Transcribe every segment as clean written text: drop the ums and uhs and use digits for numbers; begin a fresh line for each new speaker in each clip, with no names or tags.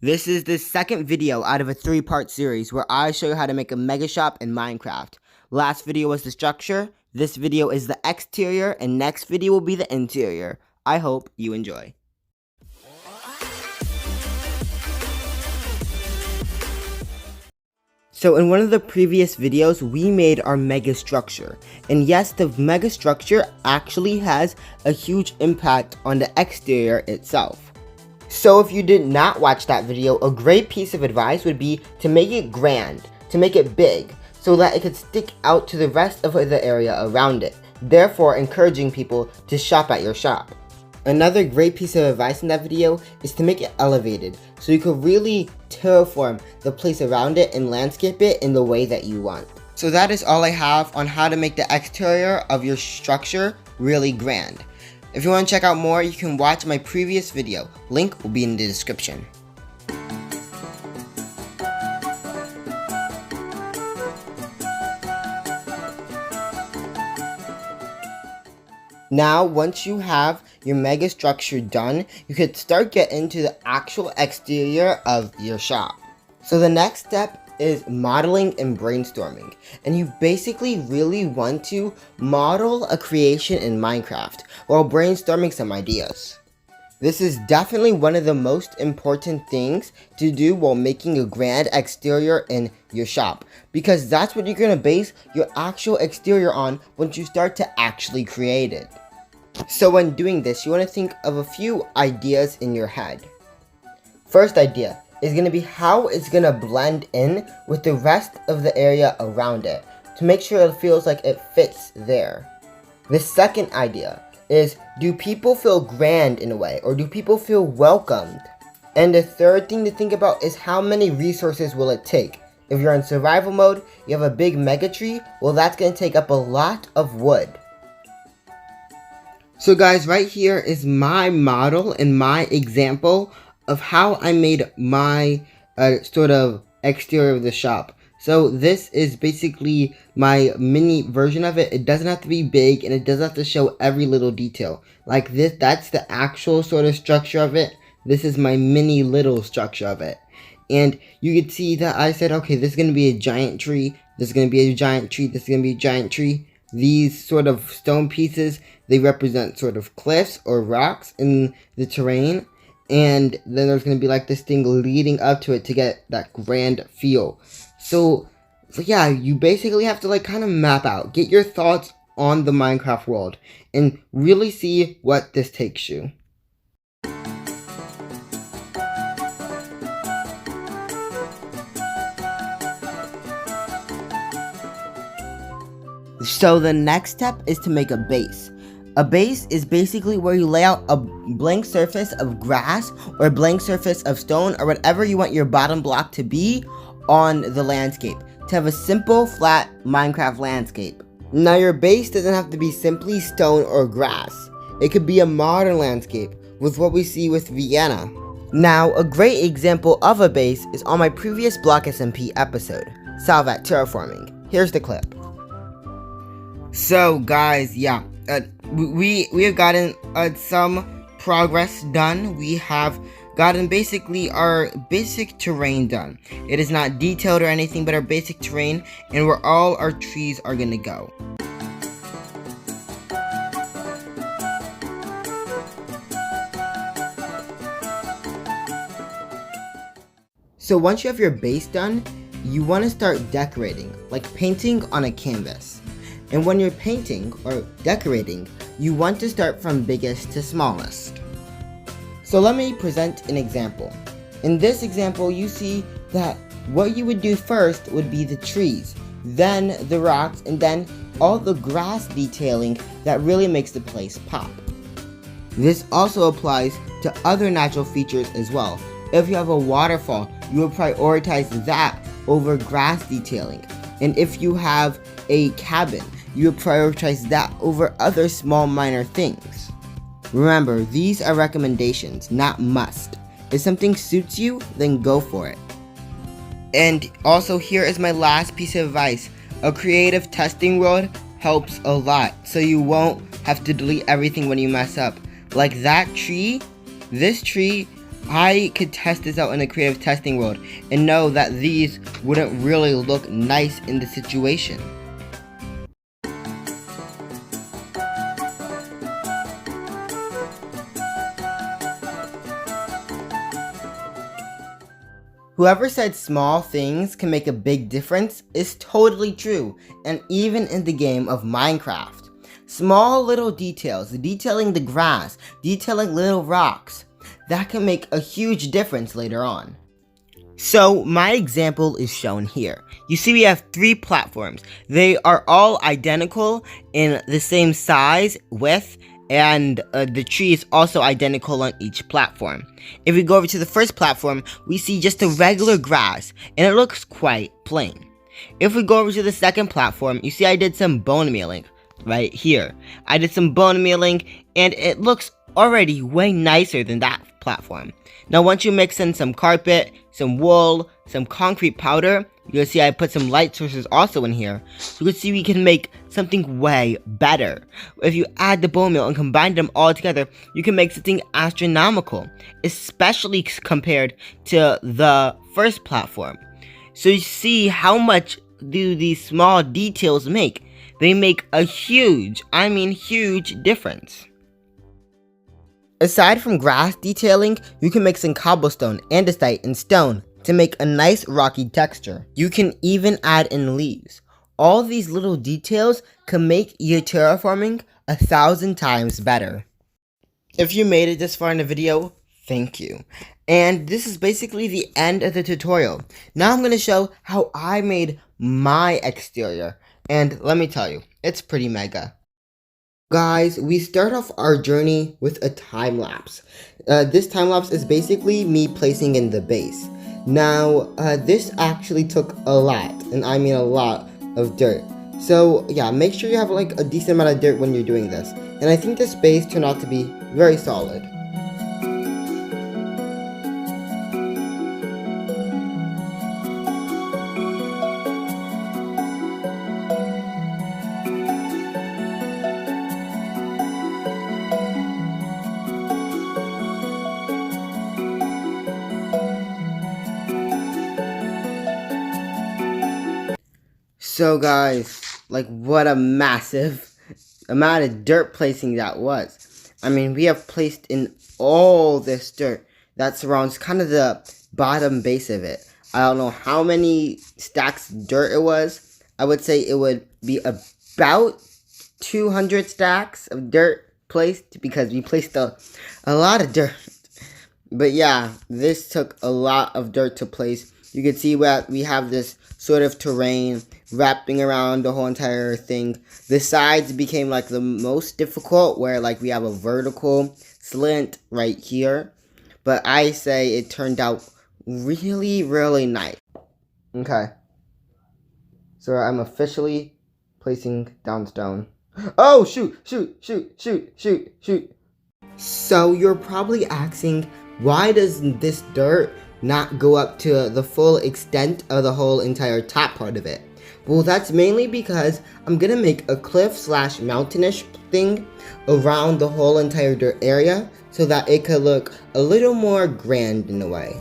This is the second video out of a 3-part series where I show you how to make a mega shop in Minecraft. Last video was the structure, this video is the exterior, and next video will be the interior. I hope you enjoy. So in one of the previous videos, we made our mega structure. And yes, the mega structure actually has a huge impact on the exterior itself. So if you did not watch that video, a great piece of advice would be to make it grand, to make it big, so that it could stick out to the rest of the area around it, therefore encouraging people to shop at your shop. Another great piece of advice in that video is to make it elevated, so you could really terraform the place around it and landscape it in the way that you want. So that is all I have on how to make the exterior of your structure really grand. If you want to check out more, you can watch my previous video. Link will be in the description. Now, once you have your mega structure done, you could start getting into the actual exterior of your shop. So the next step is modeling and brainstorming. And you basically really want to model a creation in Minecraft while brainstorming some ideas. This is definitely one of the most important things to do while making a grand exterior in your shop, because that's what you're going to base your actual exterior on once you start to actually create it. So when doing this, you want to think of a few ideas in your head. First idea is going to be how it's going to blend in with the rest of the area around it to make sure it feels like it fits there. The second idea is, do people feel grand in a way, or do people feel welcomed? And the third thing to think about is how many resources will it take. If you're in survival mode, you have a big mega tree, well, that's going to take up a lot of wood. So guys, right here is my model and my example of how I made my sort of exterior of the shop. So this is basically my mini version of it. It doesn't have to be big, and it doesn't have to show every little detail. Like this, that's the actual sort of structure of it. This is my mini little structure of it. And you can see that I said, okay, this is going to be a giant tree. This is going to be a giant tree. This is going to be a giant tree. These sort of stone pieces, they represent sort of cliffs or rocks in the terrain. And then there's going to be like this thing leading up to it to get that grand feel. So yeah, you basically have to like kind of map out, get your thoughts on the Minecraft world, and really see what this takes you. So the next step is to make a base. A base is basically where you lay out a blank surface of grass or a blank surface of stone or whatever you want your bottom block to be on the landscape, to have a simple, flat Minecraft landscape. Now your base doesn't have to be simply stone or grass. It could be a modern landscape with what we see with Vienna. Now a great example of a base is on my previous BlockSMP episode, Solve at Terraforming. Here's the clip. So guys, yeah, we have gotten some progress done. We have gotten basically our basic terrain done. It is not detailed or anything, but our basic terrain and where all our trees are gonna go. So once you have your base done, you want to start decorating, like painting on a canvas. And when you're painting or decorating, you want to start from biggest to smallest. So let me present an example. In this example, you see that what you would do first would be the trees, then the rocks, and then all the grass detailing that really makes the place pop. This also applies to other natural features as well. If you have a waterfall, you would prioritize that over grass detailing. And if you have a cabin, you would prioritize that over other small minor things. Remember, these are recommendations, not must. If something suits you, then go for it. And also, here is my last piece of advice. A creative testing world helps a lot, so you won't have to delete everything when you mess up. Like that tree, this tree, I could test this out in a creative testing world and know that these wouldn't really look nice in the situation. Whoever said small things can make a big difference is totally true, and even in the game of Minecraft. Small little details, detailing the grass, detailing little rocks, that can make a huge difference later on. So my example is shown here. You see we have 3 platforms. They are all identical in the same size, width, and the tree is also identical on each platform. If we go over to the first platform, we see just a regular grass, and it looks quite plain. If we go over to the second platform, you see I did some bone mealing right here. I did some bone mealing, and it looks already way nicer than that platform. Now once you mix in some carpet, some wool, some concrete powder, you can see I put some light sources also in here. So you can see we can make something way better. If you add the bone meal and combine them all together, you can make something astronomical, especially compared to the first platform. So you see how much do these small details make? They make a huge, I mean huge difference. Aside from grass detailing, you can mix in cobblestone, andesite, and stone to make a nice rocky texture. You can even add in leaves. All these little details can make your terraforming 1,000 times better. If you made it this far in the video, thank you. And this is basically the end of the tutorial. Now I'm going to show how I made my exterior. And let me tell you, it's pretty mega. Guys, we start off our journey with a time lapse. This time lapse is basically me placing in the base. Now, this actually took a lot, and I mean a lot, of dirt. So yeah, make sure you have like a decent amount of dirt when you're doing this. And I think this base turned out to be very solid. So guys, like what a massive amount of dirt placing that was. I mean, we have placed in all this dirt that surrounds kind of the bottom base of it. I don't know how many stacks of dirt it was. I would say it would be about 200 stacks of dirt placed because we placed a lot of dirt. But yeah, this took a lot of dirt to place. You can see that we have this sort of terrain wrapping around the whole entire thing. The sides became like the most difficult, where like we have a vertical slant right here. But I say it turned out really, really nice. Okay. So I'm officially placing down stone. Oh, shoot. So you're probably asking, why does this dirt not go up to the full extent of the whole entire top part of it? Well, that's mainly because I'm gonna make a cliff slash mountainish thing around the whole entire dirt area so that it could look a little more grand in a way.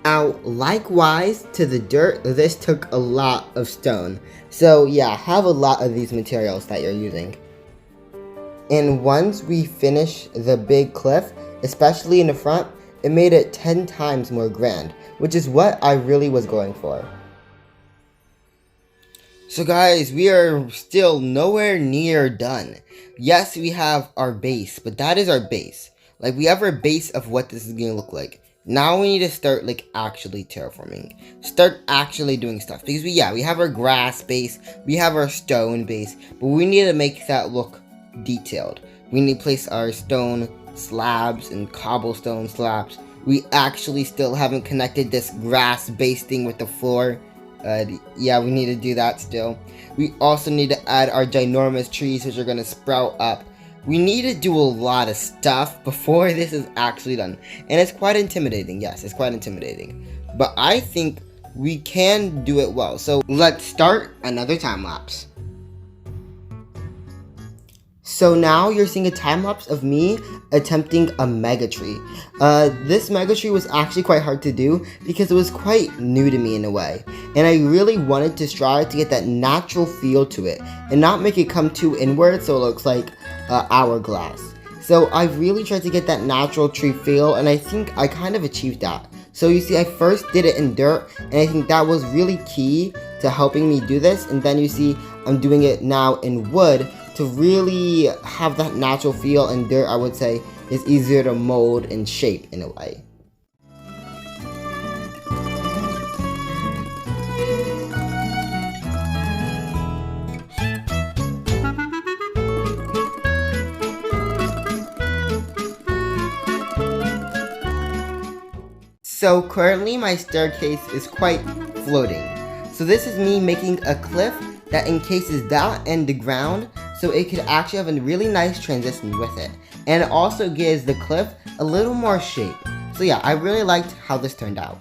Now, likewise to the dirt, this took a lot of stone. So yeah, have a lot of these materials that you're using. And once we finish the big cliff, especially in the front, it made it 10 times more grand, which is what I really was going for. So guys, we are still nowhere near done. Yes, we have our base, but that is our base. Like, we have our base of what this is going to look like. Now we need to start, like, actually terraforming. Start actually doing stuff. Because we have our grass base, we have our stone base, but we need to make that look detailed. We need to place our stone slabs and cobblestone slabs. We actually still haven't connected this grass base thing with the floor. Yeah, we need to do that still. We also need to add our ginormous trees, which are going to sprout up. We need to do a lot of stuff before this is actually done. And it's quite intimidating. Yes, it's quite intimidating. But I think we can do it well. So let's start another time lapse. So now you're seeing a time lapse of me attempting a mega tree. This mega tree was actually quite hard to do because it was quite new to me in a way. And I really wanted to strive to get that natural feel to it and not make it come too inward so it looks like hourglass. So I really tried to get that natural tree feel, and I think I kind of achieved that. So you see, I first did it in dirt, and I think that was really key to helping me do this. And then you see I'm doing it now in wood to really have that natural feel, and dirt, I would say, is easier to mold and shape in a way. So currently my staircase is quite floating. So this is me making a cliff that encases that and the ground, so it could actually have a really nice transition with it. And it also gives the cliff a little more shape. So yeah, I really liked how this turned out.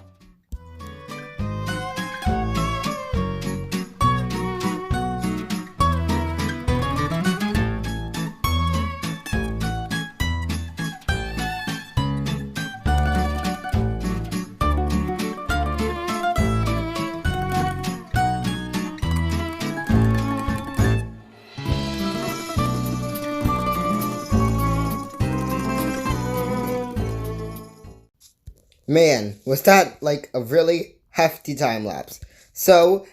Man, was that like a really hefty time lapse. So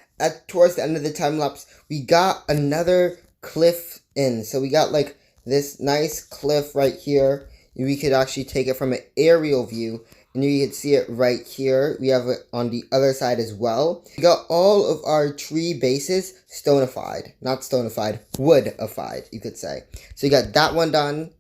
towards the end of the time lapse, we got another cliff in. So we got like this nice cliff right here. We could actually take it from an aerial view, and you can see it right here. We have it on the other side as well. We got all of our tree bases stonified. Not stonified, woodified, you could say. So you got that one done.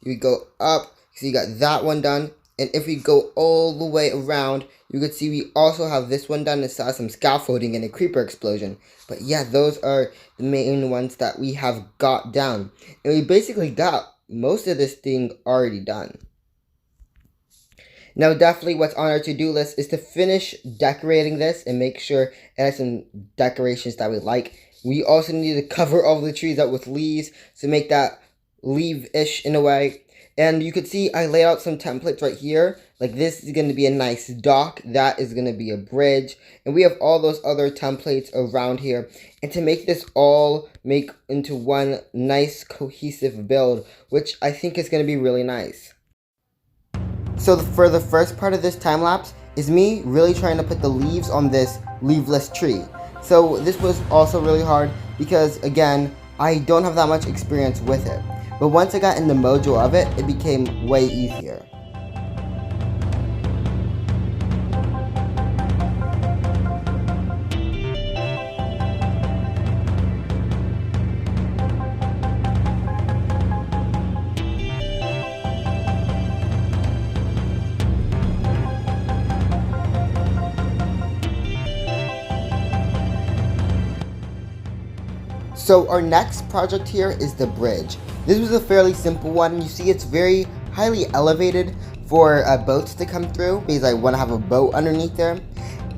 You go up, so you got that one done. And if we go all the way around, you can see we also have this one done. It saw some scaffolding and a creeper explosion. But yeah, those are the main ones that we have got down. And we basically got most of this thing already done. Now definitely what's on our to-do list is to finish decorating this and make sure it has some decorations that we like. We also need to cover all the trees up with leaves to make that leaf-ish in a way. And you could see I laid out some templates right here. Like this is going to be a nice dock. That is going to be a bridge. And we have all those other templates around here. And to make this all make into one nice cohesive build, which I think is going to be really nice. So for the first part of this time lapse is me really trying to put the leaves on this leafless tree. So this was also really hard because again, I don't have that much experience with it. But once I got in the mojo of it, it became way easier. So our next project here is the bridge. This was a fairly simple one. You see it's very highly elevated for boats to come through because I want to have a boat underneath there.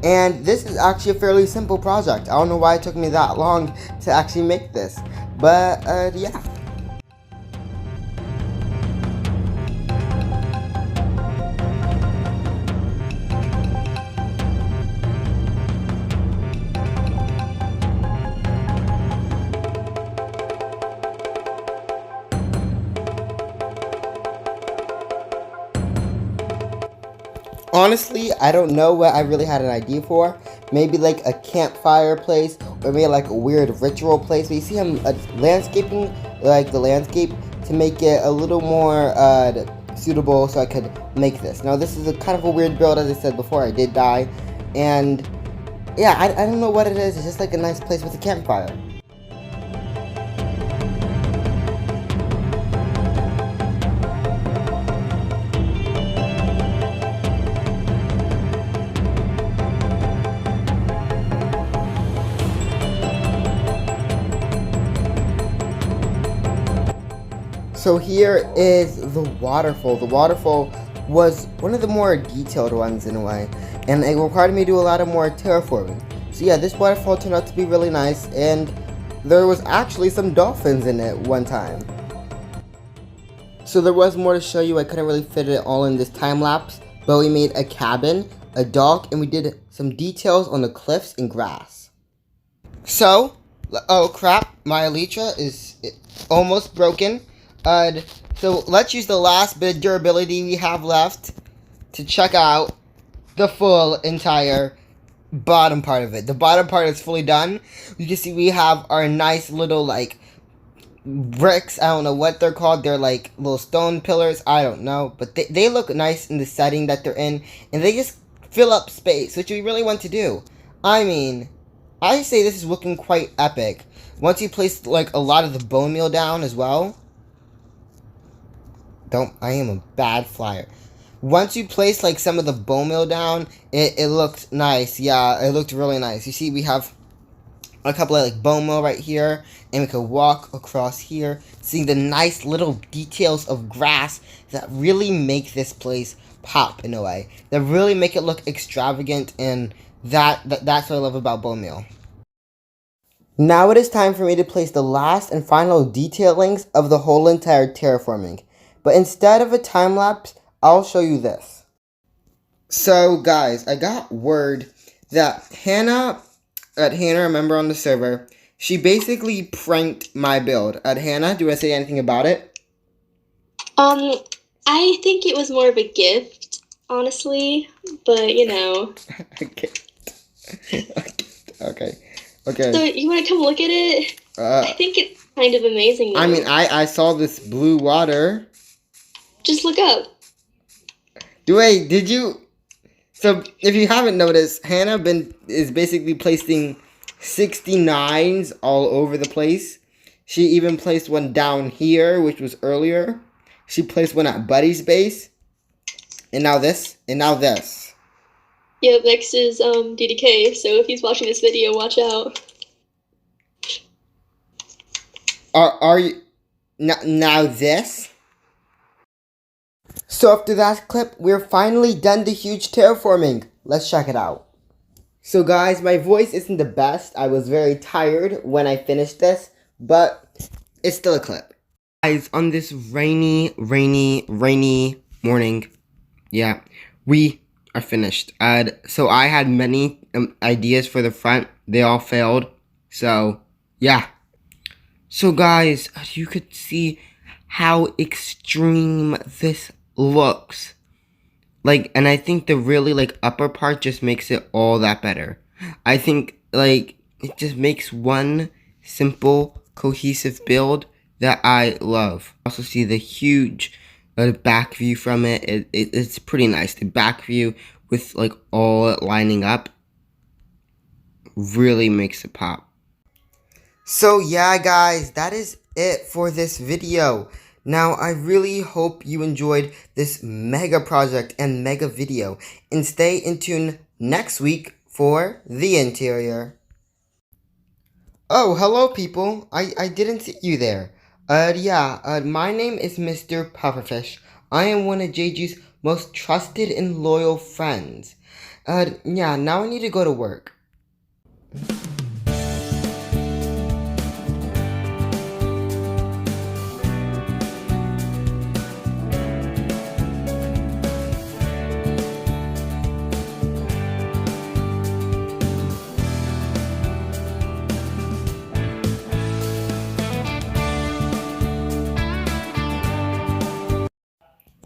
And this is actually a fairly simple project. I don't know why it took me that long to actually make this. But yeah. Honestly, I don't know what I really had an idea for. Maybe like a campfire place, or maybe like a weird ritual place. But you see I'm landscaping like the landscape to make it a little more suitable so I could make this. Now this is a kind of a weird build, as I said before. I did die, and yeah, I don't know what it is. It's just like a nice place with a campfire. So here is the waterfall. The waterfall was one of the more detailed ones in a way, and it required me to do a lot of more terraforming. So yeah, this waterfall turned out to be really nice, and there was actually some dolphins in it one time. So there was more to show you. I couldn't really fit it all in this time lapse, but we made a cabin, a dog, and we did some details on the cliffs and grass. So, oh crap, my elytra is almost broken. So let's use the last bit of durability we have left to check out the full entire bottom part of it. The bottom part is fully done. You can see we have our nice little like bricks. I don't know what they're called. They're like little stone pillars. I don't know, but they look nice in the setting that they're in, and they just fill up space, which we really want to do. I mean, I say this is looking quite epic. Once you place like a lot of the bone meal down as well. I am a bad flyer. Once you place like some of the bone meal down, it looks nice. Yeah, it looked really nice. You see, we have a couple of like bone meal right here, and we could walk across here, seeing the nice little details of grass that really make this place pop in a way. That really make it look extravagant, and that's what I love about bone meal. Now it is time for me to place the last and final detailings of the whole entire terraforming. But instead of a time lapse, I'll show you this. So guys, I got word that Hannah, remember on the server, she basically pranked my build. Hannah, do you want to say anything about it?
I think it was more of a gift, honestly, but you know.
Okay.
So you want to come look at it? I think it's kind of amazing, though.
I mean, I saw this blue water.
Just look up.
Wait, did you? So, if you haven't noticed, Hannah is basically placing 69s all over the place. She even placed one down here, which was earlier. She placed one at Buddy's base. And now this. And now this.
Yeah, next is DDK, so if he's watching this video, watch out.
Are you... Now this? So after that clip, we're finally done the huge terraforming. Let's check it out. So guys, my voice isn't the best. I was very tired when I finished this, but it's still a clip. Guys, on this rainy morning, yeah, we are finished. So I had many ideas for the front. They all failed. So, yeah. So guys, you could see how extreme this looks. Like, and I think the really, like, upper part just makes it all that better. I think, like, it just makes one simple, cohesive build that I love. Also see the huge back view from it. It's pretty nice. The back view with, like, all lining up really makes it pop. So, yeah, guys, that is it for this video. Now, I really hope you enjoyed this mega project and mega video, and stay in tune next week for the interior. Oh, hello people, I didn't see you there. My name is Mr. Pufferfish. I am one of JG's most trusted and loyal friends. Now I need to go to work.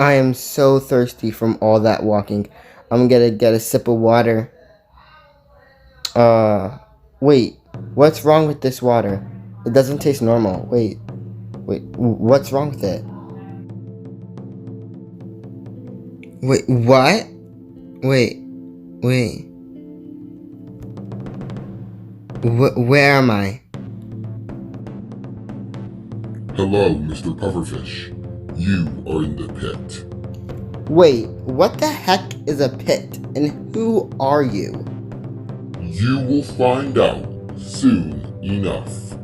I am so thirsty from all that walking. I'm gonna get a sip of water. Wait. What's wrong with this water? It doesn't taste normal. Wait. What's wrong with it? Wait, what? Wait. Where am I?
Hello, Mr. Pufferfish. You are in the pit.
Wait, what the heck is a pit? And who are you?
You will find out soon enough.